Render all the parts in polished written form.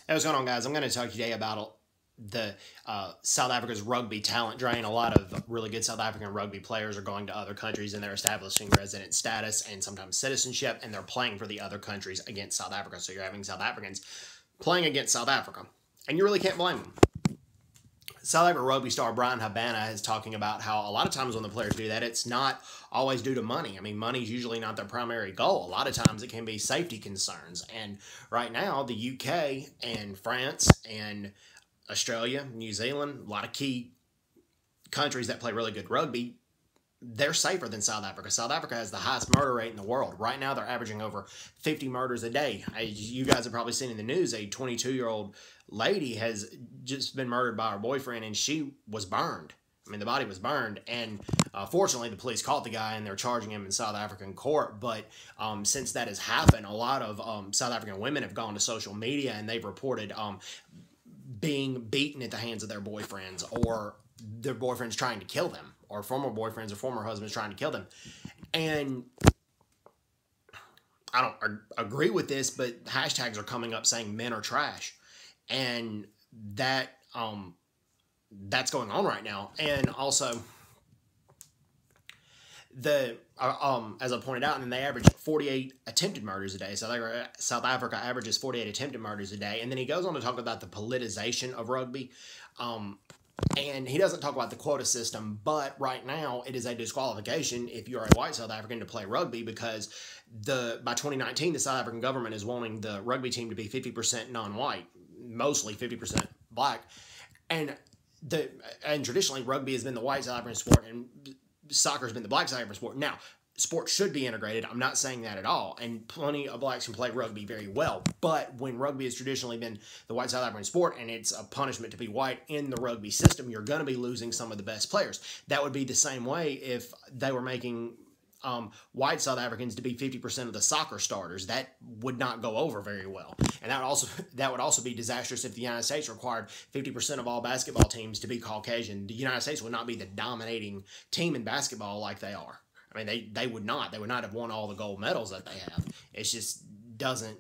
Hey, what's going on, guys? I'm going to talk today about the South Africa's rugby talent drain. A lot of really good South African rugby players are going to other countries and they're establishing resident status and sometimes citizenship, and they're playing for the other countries against South Africa. So you're having South Africans playing against South Africa, and you really can't blame them. South Africa rugby star Brian Habana is talking about how a lot of times when the players do that, it's not always due to money. I mean, money is usually not their primary goal. A lot of times it can be safety concerns. And right now, the UK and France and Australia, New Zealand, a lot of key countries that play really good rugby, they're safer than South Africa. South Africa has the highest murder rate in the world. Right now, they're averaging over 50 murders a day. You guys have probably seen in the news, a 22-year-old lady has just been murdered by her boyfriend, and she was burned. I mean, the body was burned, and fortunately, the police caught the guy, and they're charging him in South African court. But since that has happened, a lot of South African women have gone to social media, and they've reported being beaten at the hands of their boyfriends, or their boyfriends trying to kill them, or former boyfriends or former husbands trying to kill them. And I don't agree with this, but hashtags are coming up saying men are trash. And that that's going on right now. And also, as I pointed out, and they average 48 attempted murders a day. South Africa averages 48 attempted murders a day. And then he goes on to talk about the politicization of rugby. And he doesn't talk about the quota system, but right now it is a disqualification if you're a white South African to play rugby, because by 2019, the South African government is wanting the rugby team to be 50% non-white, mostly 50% black. And traditionally, rugby has been the white South African sport, and soccer has been the black South African sport. Now, sports should be integrated. I'm not saying that at all. And plenty of blacks can play rugby very well. But when rugby has traditionally been the white South African sport, and it's a punishment to be white in the rugby system, you're going to be losing some of the best players. That would be the same way if they were making white South Africans to be 50% of the soccer starters. That would not go over very well. And that would also be disastrous if the United States required 50% of all basketball teams to be Caucasian. The United States would not be the dominating team in basketball like they are. I mean, they would not. They would not have won all the gold medals that they have. It just doesn't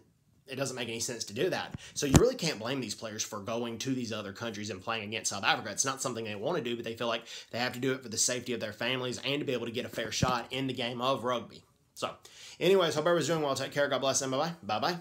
make any sense to do that. So you really can't blame these players for going to these other countries and playing against South Africa. It's not something they want to do, but they feel like they have to do it for the safety of their families and to be able to get a fair shot in the game of rugby. So anyways, hope everyone's doing well. Take care. God bless, and bye-bye. Bye-bye.